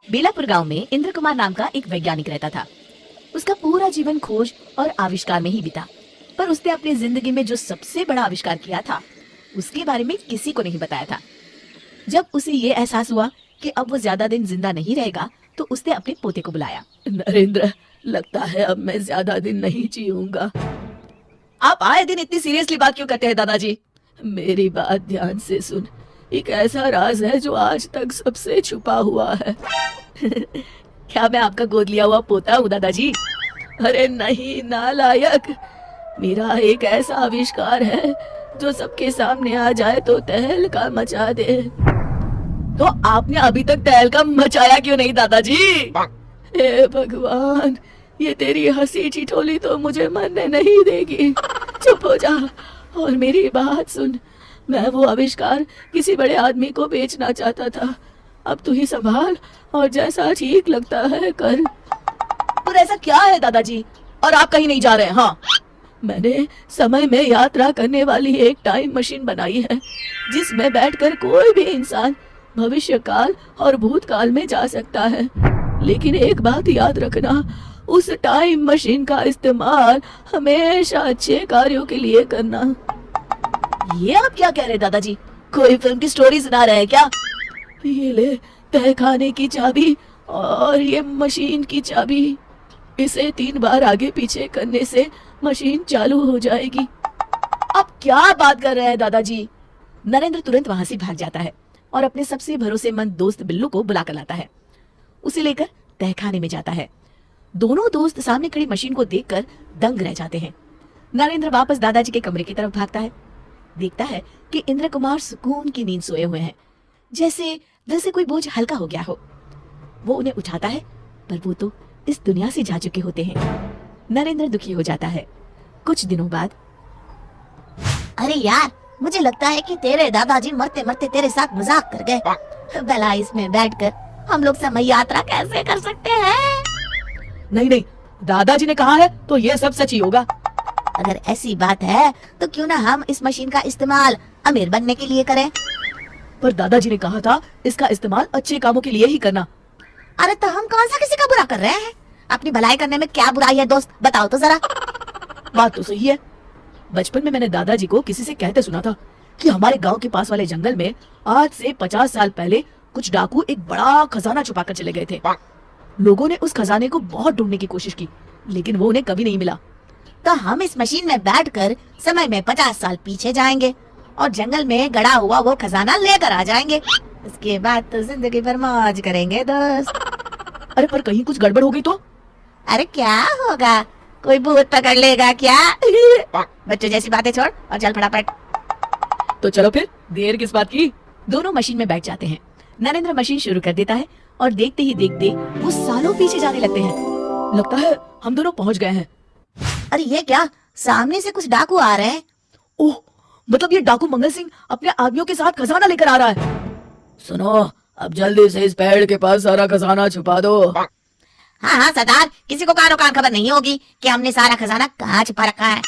बेलापुर गांव में इंद्र कुमार नाम का एक वैज्ञानिक रहता था। उसका पूरा जीवन खोज और आविष्कार में ही बीता, पर उसने अपनी जिंदगी में जो सबसे बड़ा आविष्कार किया था उसके बारे में किसी को नहीं बताया था। जब उसे ये एहसास हुआ कि अब वो ज्यादा दिन जिंदा नहीं रहेगा तो उसने अपने पोते को बुलाया। नरेंद्र, लगता है अब मैं ज्यादा दिन नहीं जीऊंगा। आप आए दिन इतनी सीरियसली बात क्यों करते हैं दादाजी? मेरी बात ध्यान से सुन। एक ऐसा राज है जो आज तक सबसे छुपा हुआ है। क्या मैं आपका गोद लिया हुआ पोता हूँ दादाजी? अरे नहीं नालायक, मेरा एक ऐसा आविष्कार है जो सबके सामने आ जाए तो तहलका मचा दे। तो आपने अभी तक तहलका मचाया क्यों नहीं दादाजी? हे भगवान, ये तेरी हंसी ठिठोली तो मुझे मरने नहीं देगी। चुप हो जा और मेरी बात सुन। मैं वो आविष्कार किसी बड़े आदमी को बेचना चाहता था। अब तू ही संभाल और जैसा ठीक लगता है कर। पर ऐसा क्या है दादाजी? और आप कहीं नहीं जा रहे हैं? हाँ, मैंने समय में यात्रा करने वाली एक टाइम मशीन बनाई है जिसमें बैठकर कोई भी इंसान भविष्य काल और भूतकाल में जा सकता है। लेकिन एक बात याद रखना, उस टाइम मशीन का इस्तेमाल हमेशा अच्छे कार्यों के लिए करना। ये आप क्या कह रहे हैं दादाजी? कोई फिल्म की स्टोरी सुना रहे हैं क्या? ये ले तहखाने की चाबी और ये मशीन की चाबी। इसे 3 बार आगे पीछे करने से मशीन चालू हो जाएगी। आप क्या बात कर रहे हैं दादाजी? नरेंद्र तुरंत वहां से भाग जाता है और अपने सबसे भरोसेमंद दोस्त बिल्लू को बुला कर लाता है। उसे लेकर तहखाने में जाता है। दोनों दोस्त सामने खड़ी मशीन को देखकर दंग रह जाते हैं। नरेंद्र वापस दादाजी के कमरे की तरफ भागता है। देखता है कि इंद्र कुमार सुकून की नींद सोए हुए हैं, जैसे दिल से कोई बोझ हल्का हो गया हो। वो उन्हें उठाता है, पर वो तो इस दुनिया से जा चुके होते हैं। नरेंद्र दुखी हो जाता है। कुछ दिनों बाद, अरे यार, मुझे लगता है कि तेरे दादाजी मरते मरते तेरे साथ मजाक कर गए। भला इसमें बैठकर हम लोग समय यात्रा कैसे कर सकते हैं? नहीं नहीं, दादाजी ने कहा है तो ये सब सच ही होगा। अगर ऐसी बात है तो क्यों ना हम इस मशीन का इस्तेमाल अमीर बनने के लिए करें? पर दादाजी ने कहा था इसका इस्तेमाल अच्छे कामों के लिए ही करना। अरे तो हम कौन सा किसी का बुरा कर रहे हैं? अपनी भलाई करने में क्या बुराई है दोस्त, बताओ तो जरा। बात तो सही है। बचपन में मैंने दादाजी को किसी से कहते सुना था कि हमारे गांव के पास वाले जंगल में आज से 50 साल पहले कुछ डाकू एक बड़ा खजाना छुपा कर चले गए थे। लोगों ने उस खजाने को बहुत ढूंढने की कोशिश की, लेकिन वो उन्हें कभी नहीं मिला। तो हम इस मशीन में बैठकर समय में 50 साल पीछे जाएंगे और जंगल में गड़ा हुआ वो खजाना लेकर आ जाएंगे। उसके बाद तो जिंदगी भर मौज करेंगे दोस्त। अरे पर कहीं कुछ गड़बड़ हो गई तो? अरे क्या होगा, कोई भूत पकड़ लेगा क्या? बच्चों जैसी बातें छोड़ और चल फटाफट। तो चलो फिर, देर किस बात की? दोनों मशीन में बैठ जाते हैं। नरेंद्र मशीन शुरू कर देता है और देखते ही देखते वो सालों पीछे जाने लगते हैं। लगता है हम दोनों पहुंच गए हैं। अरे ये क्या, सामने से कुछ डाकू आ रहे हैं। ओह, मतलब ये डाकू मंगल सिंह अपने आदमियों के साथ खजाना लेकर आ रहा है। सुनो, अब जल्दी से इस पेड़ के पास सारा खजाना छुपा दो। हाँ सरदार, किसी को कानो कान खबर नहीं होगी कि हमने सारा खजाना कहाँ छुपा रखा है।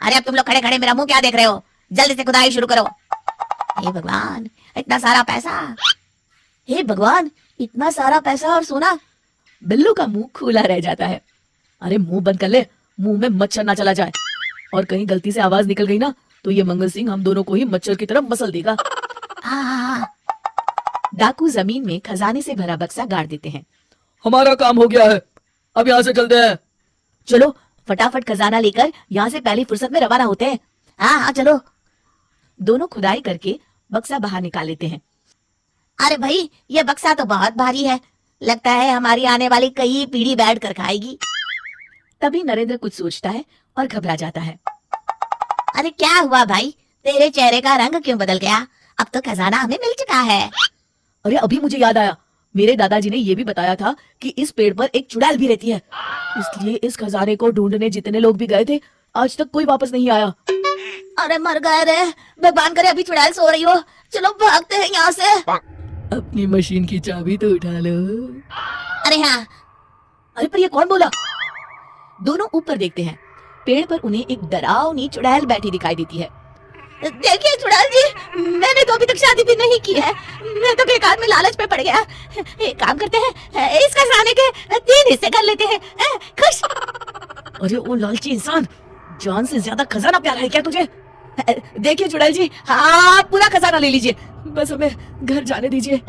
अरे अब तुम लोग खड़े खड़े मेरा मुंह क्या देख रहे हो? जल्दी से खुदाई शुरू करो। हे भगवान, इतना सारा पैसा! हे भगवान, इतना सारा पैसा और सोना! बिल्लू का मुंह खुला रह जाता है। अरे मुंह बंद कर ले, मुंह में मच्छर ना चला जाए, और कहीं गलती से आवाज निकल गई ना तो ये मंगल सिंह हम दोनों को ही मच्छर की तरफ मसल देगा। डाकू जमीन में खजाने से भरा बक्सा गाड़ देते हैं। हमारा काम हो गया है, अब यहाँ से चलते हैं। चलो फटाफट खजाना लेकर यहाँ से पहली फुर्सत में रवाना होते हैं। हाँ चलो। दोनों खुदाई करके बक्सा बाहर निकाल लेते हैं। अरे भाई, ये बक्सा तो बहुत भारी है, लगता है हमारी आने वाली कई पीढ़ी बैठ कर खाएगी। तभी नरेंद्र कुछ सोचता है और घबरा जाता है। अरे क्या हुआ भाई, तेरे चेहरे का रंग क्यों बदल गया? अब तो खजाना हमें मिल चुका है। अरे अभी मुझे याद आया, मेरे दादाजी ने ये भी बताया था कि इस पेड़ पर एक चुड़ैल भी रहती है, इसलिए इस खजाने को ढूंढने जितने लोग भी गए थे आज तक कोई वापस नहीं आया। अरे मर गए रे, भगवान करे अभी चुड़ैल सो रही हो। चलो भागते हैं यहाँ से। अपनी मशीन की चाबी तो उठा लो। अरे हाँ। अरे पर ये कौन बोला? दोनों ऊपर देखते हैं। पेड़ पर उन्हें एक डरावनी चुड़ैल बैठी दिखाई देती है। देखिए चुड़ैल जी, मैंने तो अभी तक शादी भी नहीं की है, मैं तो बेकार में लालच में पड़ गया। एक काम करते हैं, फिर इससे कर लेते हैं, खुश। अरे ओ लालची इंसान, जान से ज्यादा खजाना प्यारा है क्या तुझे? देखिए चुड़ैल जी, हाँ पूरा खजाना ले लीजिए, बस हमें घर जाने दीजिए।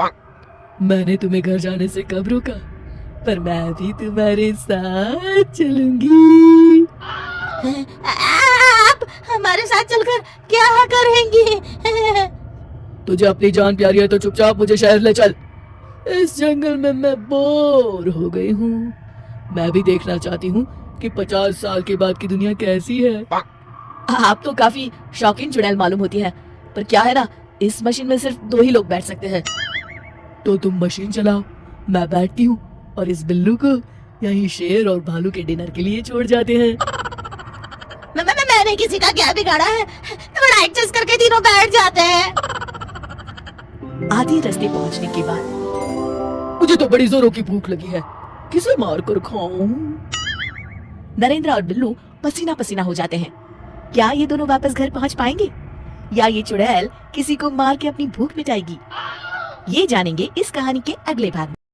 मैंने तुम्हें घर जाने से कब रोका, पर मैं भी तुम्हारे साथ चलूंगी। आप हमारे साथ चलकर क्या करेंगी? तुझे अपनी जान प्यारी है तो चुपचाप मुझे शहर ले चल। इस जंगल में मैं बोर हो गई हूँ। मैं भी देखना चाहती हूँ कि 50 साल के बाद की दुनिया कैसी है। आप तो काफी शौकीन चुड़ैल मालूम होती है, पर क्या है ना, इस मशीन में सिर्फ 2 ही लोग बैठ सकते हैं। तो तुम मशीन चलाओ, मैं बैठती हूँ और इस बिल्लू को यहीं शेर और भालू के डिनर के लिए छोड़ जाते हैं। मैंने किसी का क्या बिगाड़ा है? थोड़ा एडजस्ट करके तीनों बैठ जाते हैं। आधे रास्ते पहुंचने के बाद मुझे तो बड़ी जोरों की भूख लगी है, किसे मार कर खाऊं? नरेंद्र और बिल्लू पसीना पसीना हो जाते हैं। क्या ये दोनों वापस घर पहुंच पाएंगे, या ये चुड़ैल किसी को मार के अपनी भूख मिटाएगी? ये जानेंगे इस कहानी के अगले भाग में।